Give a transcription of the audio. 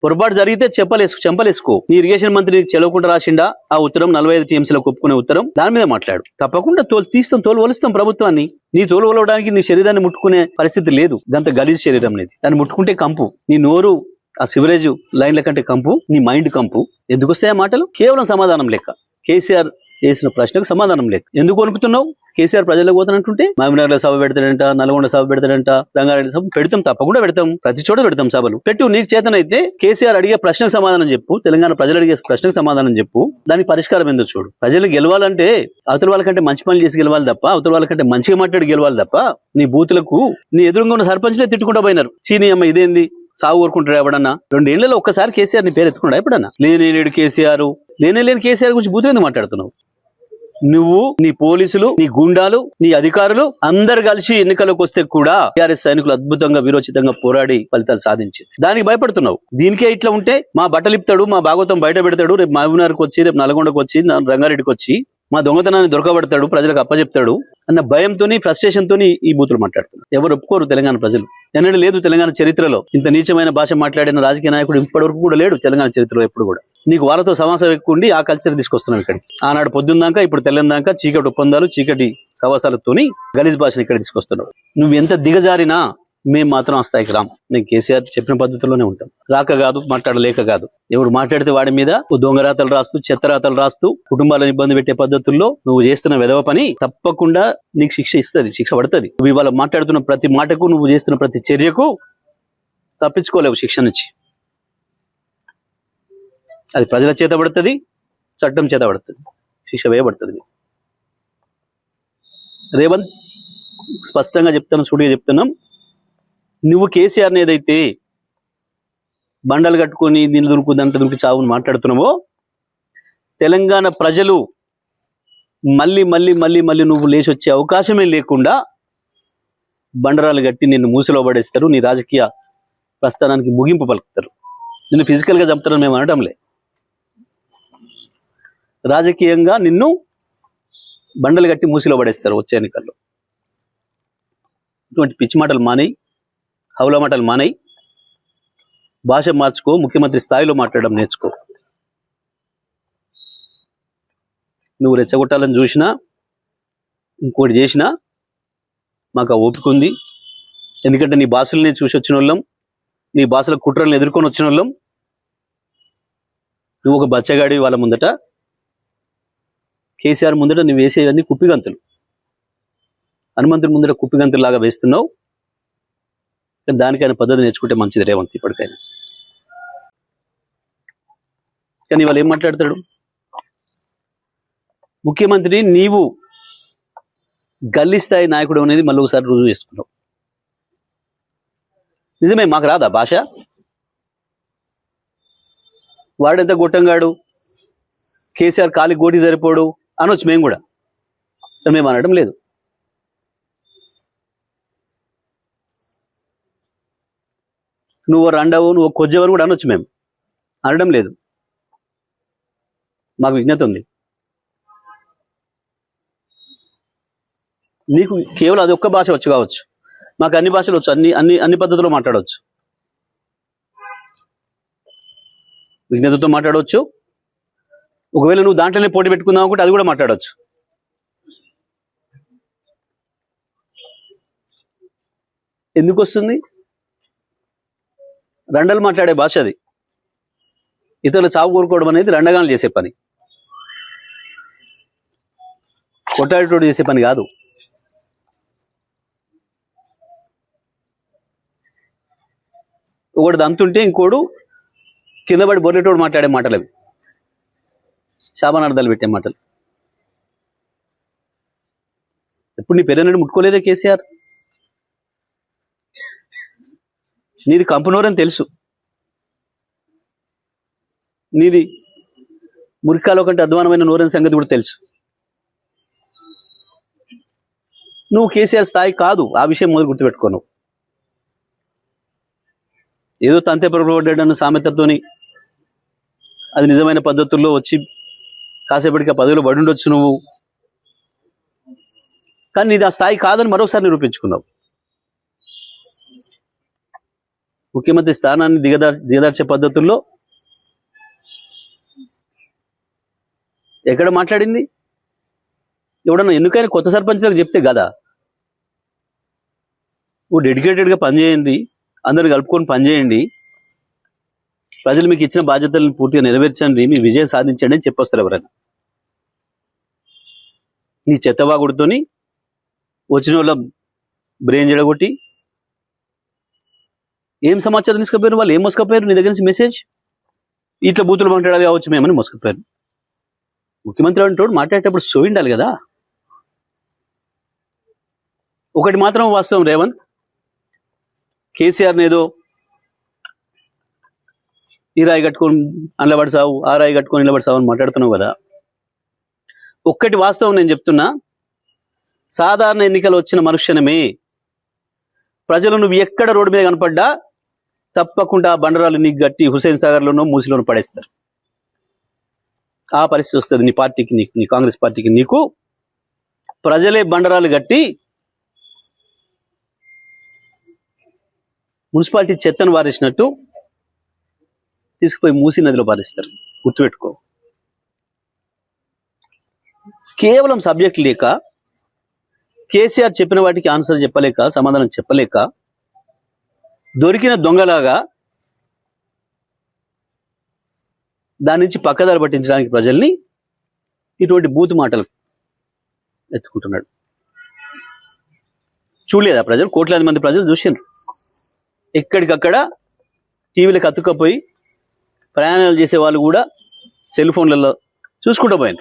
పొరపాటు జరిగితే చెంపలేసుకో. నీ ఇరిగేషన్ మంత్రి చెలవకుండా రాసిండా ఆ ఉత్తరం 45 టీఎంసీలకు ఒప్పుకునే ఉత్తరం, దాని మీద మాట్లాడు. తప్పకుండా తోలు వలుస్తాం ప్రభుత్వాన్ని. నీ తోలు వలవడానికి నీ శరీరాన్ని ముట్టుకునే పరిస్థితి లేదు. గంత గలీజ్ శరీరం నీది. దాన్ని ముట్టుకుంటే కంపు. నీ నోరు ఆ సివరేజ్ లైన్ల కంటే కంపు, నీ మైండ్ కంపు. ఎందుకు వస్తాయి ఆ మాటలు? కేవలం సమాధానం లేక. కేసీఆర్ వేసిన ప్రశ్నకు సమాధానం లేక. ఎందుకు వణుకుతున్నావు? కేసీఆర్ ప్రజలకు పోతానంటుంటే మహబూబ్నగర్ లో సభ పెడతాడంట, నల్గొండ సభ పెడతాడంట, రంగారెడ్డి సభ పెడతాం, తప్పకుండా పెడతాం. ప్రతి చోట పెడతాం సభలు. పెట్టు. నీకు చేతనైతే కేసీఆర్ అడిగే ప్రశ్నకు సమాధానం చెప్పు. తెలంగాణ ప్రజలు అడిగే ప్రశ్నకు సమాధానం చెప్పు. దానికి పరిష్కారం ఏందో చూడు. ప్రజలు గెలవాలంటే అవతల వాళ్ళకంటే మంచి పనులు చేసి గెలవాలి తప్ప, అవతల వాళ్ళకంటే మంచిగా మాట్లాడి గెలవాలి తప్ప, నీ బూతులకు నీ ఎదురుగా ఉన్న సర్పంచ్లే తిట్టుకుంటూ పోయినారు. చీనీ అమ్మ ఇదేంది సాగు కోరుకుంటారు ఎవడన్నా? 2 ఏళ్లలో ఒక్కసారి కేసీఆర్ నీ పేరు ఎత్తుకున్నా ఎప్పుడన్నా? లేని కేసీఆర్, లేని కేసీఆర్ గురించి బూతులు ఎందుకు మాట్లాడుతున్నావు? నువ్వు, నీ పోలీసులు, నీ గుండాలు, నీ అధికారులు అందరు కలిసి ఎన్నికలకు వస్తే కూడా టీఆర్ఎస్ సైనికులు అద్భుతంగా వీరోచితంగా పోరాడి ఫలితాలు సాధించారు. దానికి భయపడుతున్నావు. దీనికే ఇట్లా ఉంటే మా బట్టలిప్తాడు, మా భాగవతం బయట పెడతాడు, రేపు మహబూబ్నగర్కి వచ్చి, రేపు నల్గొండకు వచ్చి, రంగారెడ్డికి వచ్చి మా దొంగతనాన్ని దొరకబడతాడు, ప్రజలకు అప్పచెప్తాడు అన్న భయంతోని, ఫ్రస్ట్రేషన్ తోని ఈ బూతులు మాట్లాడుతున్నారు. ఎవరు ఒప్పుకోరు తెలంగాణ ప్రజలు. ఎన్నడూ లేదు తెలంగాణ చరిత్రలో ఇంత నీచమైన భాష మాట్లాడిన రాజకీయ నాయకుడు ఇప్పటివరకు కూడా లేడు తెలంగాణ చరిత్రలో ఎప్పుడు కూడా. నీకు వాళ్ళతో సమాసం ఎక్కువ ఉండి ఆ కల్చర్ తీసుకొస్తున్నావు ఇక్కడికి. ఆనాడు పొద్దున్నాక ఇప్పుడు తెల్లందాకా చీకటి ఒప్పందాలు, చీకటి సవాసాలతోని గలీజ్ భాషను ఇక్కడ తీసుకొస్తున్నావు. నువ్వు ఎంత దిగజారినా మేము మాత్రం ఆ స్థాయికి రాం. నేను కేసీఆర్ చెప్పిన పద్ధతిలోనే ఉంటాం. రాక కాదు, మాట్లాడలేక కాదు. ఎవడు మాట్లాడితే వాడి మీద దొంగరాతలు రాస్తూ, చెత్తరాతలు రాస్తూ, కుటుంబాలను ఇబ్బంది పెట్టే పద్ధతుల్లో నువ్వు చేస్తున్న వెధవ పని తప్పకుండా నీకు శిక్ష ఇస్తుంది, శిక్ష పడుతుంది. నువ్వు ఇవాళ మాట్లాడుతున్న ప్రతి మాటకు, నువ్వు చేస్తున్న ప్రతి చర్యకు తప్పించుకోలేవు శిక్ష నుంచి. అది ప్రజల చేత పడుతుంది, చట్టం చేత పడుతుంది, శిక్ష వేయబడుతుంది. రేవంత్ స్పష్టంగా చెప్తాను, సూటిగా చెప్తున్నాం. నువ్వు కేసీఆర్ని ఏదైతే బండలు కట్టుకొని దీన్ని దురుకు దంట దురికి చావుని మాట్లాడుతున్నావో, తెలంగాణ ప్రజలు మళ్ళీ మళ్ళీ మళ్ళీ మళ్ళీ నువ్వు లేచి వచ్చే అవకాశమే లేకుండా బండరాలు కట్టి నిన్ను మూసిలో పడేస్తారు. నీ రాజకీయ ప్రస్థానానికి ముగింపు పలుకుతారు. నిన్ను ఫిజికల్గా చంపుతారని మేము అనడంలే. రాజకీయంగా నిన్ను బండలు కట్టి మూసిలో పడేస్తారు వచ్చే ఎన్నికల్లో. ఇటువంటి పిచ్చి మాటలు మానేయి, హౌలా మాటలు మానేయి, భాష మార్చుకో, ముఖ్యమంత్రి స్థాయిలో మాట్లాడడం నేర్చుకో. నువ్వు రెచ్చగొట్టాలని చూసినా, ఇంకోటి చేసినా మాకు ఆ ఓపిక ఉంది. ఎందుకంటే నీ భాషల్ని చూసి వచ్చిన వాళ్ళం, నీ భాషల కుట్రలను ఎదుర్కొని వచ్చిన వాళ్ళం. నువ్వు ఒక బచ్చగాడి వాళ్ళ ముందట, కేసీఆర్ ముందట నువ్వు వేసేవన్నీ కుప్పిగంతులు. హనుమంతుడి ముందట కుప్పిగంతులు లాగా వేస్తున్నావు. దానికైనా పద్ధతి నేర్చుకుంటే మంచిది రేవంత్ ఇప్పటికైనా. కానీ వాళ్ళు ఏం మాట్లాడతాడు? ముఖ్యమంత్రి నీవు గల్లీ స్థాయి నాయకుడు అనేది మళ్ళీ ఒకసారి రుజువు చేసుకున్నావు. నిజమే, మాకు రాదా భాష? వాడెంత గొట్టంగాడు, కేసీఆర్ కాలి గోటి సరిపోడు అనొచ్చు మేము కూడా. మేము అనడం లేదు. నువ్వు రండవు, నువ్వు కొజ్జవని కూడా అనొచ్చు, మేము అనడం లేదు. మాకు విజ్ఞత ఉంది. నీకు కేవలం అది ఒక్క భాష వచ్చు కావచ్చు, మాకు అన్ని భాషలు వచ్చు, అన్ని పద్ధతుల్లో మాట్లాడవచ్చు. విజ్ఞతతో మాట్లాడవచ్చు. ఒకవేళ నువ్వు దాంట్లోనే పోటీ పెట్టుకుందాం అనుకుంటే అది కూడా మాట్లాడవచ్చు. ఎందుకు వస్తుంది? రండలు మాట్లాడే భాష అది. ఇతరులు చావు కోరుకోవడం అనేది రండగాలు చేసే పని, కొట్టాడేటోడు చేసే పని కాదు. ఒకటి దంతుంటే ఇంకోడు కింద పడి బొర్రెటోడు మాట్లాడే మాటలు అవి, శాపనార్థాలు పెట్టే మాటలు. ఎప్పుడు నీ పెరనడు ముట్టుకోలేదే కేసీఆర్? నీది కంపనోరని తెలుసు, నీది మురికాలో కంటే అధ్వానమైన నోరని సంగతి కూడా తెలుసు. నువ్వు కేసీఆర్ స్థాయి కాదు, ఆ విషయం మొదలు గుర్తుపెట్టుకోను. ఏదో తంతే పొరపడ్డాడన్న సామెతతోని అది నిజమైన పద్ధతుల్లో వచ్చి కాసేపటికి 10లో పడి ఉండొచ్చు నువ్వు. కానీ నీది ఆ స్థాయి కాదని మరోసారి నిరూపించుకున్నావు. ముఖ్యమంత్రి స్థానాన్ని దిగదార్చే పద్ధతుల్లో ఎక్కడ మాట్లాడింది? ఎవడన్నా ఎన్నికైనా కొత్త సర్పంచ్లకు చెప్తే కదా, నువ్వు డెడికేటెడ్గా పనిచేయండి, అందరు కలుపుకొని పనిచేయండి, ప్రజలు మీకు ఇచ్చిన బాధ్యతలను పూర్తిగా నెరవేర్చండి, మీ విజయం సాధించండి అని చెప్పొస్తారు ఎవరైనా. నీ చెత్తవాగుడితోని వచ్చిన వాళ్ళ బ్రెయిన్ జడగొట్టి ఏం సమాచారం తీసుకుపోయారు? వాళ్ళు ఏం మోసుకపోయారు నీ దగ్గర నుంచి మెసేజ్? ఇట్లా బూతులు మాట్లాడాలి కావచ్చు మేమని మోసుకపోయారు. ముఖ్యమంత్రి అంటోడు మాట్లాడేటప్పుడు సో ఉండాలి కదా. ఒకటి మాత్రం వాస్తవం రేవంత్, కేసీఆర్ని ఏదో ఈ రాయి కట్టుకొని అండ్లబడి సావు, ఆ రాయి కట్టుకొని నిలబడి సావు అని మాట్లాడుతున్నావు కదా. ఒక్కటి వాస్తవం నేను చెప్తున్నా, సాధారణ ఎన్నికలు వచ్చిన మరుక్షణమే ప్రజలు నువ్వు ఎక్కడ రోడ్డు మీద కనపడ్డా తప్పకుండా బండరాలు నీకు గట్టి హుసేన్ సాగర్లోనో మూసిలోనో పడేస్తారు. ఆ పరిస్థితి వస్తుంది నీ పార్టీకి, నీకు, నీ కాంగ్రెస్ పార్టీకి. నీకు ప్రజలే బండరాలు గట్టి మున్సిపాలిటీ చెత్తను వారేసినట్టు తీసుకుపోయి మూసి నదిలో పారేస్తారు. గుర్తుపెట్టుకో. కేవలం సబ్జెక్ట్ లేక, కేసీఆర్ చెప్పిన వాటికి ఆన్సర్ చెప్పలేక, సమాధానం చెప్పలేక, దొరికిన దొంగలాగా దాని నుంచి పక్కదారి పట్టించడానికి ప్రజల్ని ఇటువంటి బూతు మాటలు ఎత్తుకుంటున్నాడు. చూడలేదా ప్రజలు? కోట్లాది మంది ప్రజలు చూసిండ్రు. ఎక్కడికక్కడ టీవీలకు అతుక్కపోయి ప్రయాణాలు చేసే వాళ్ళు కూడా సెల్ ఫోన్లలో చూసుకుంటూ పోయినారు.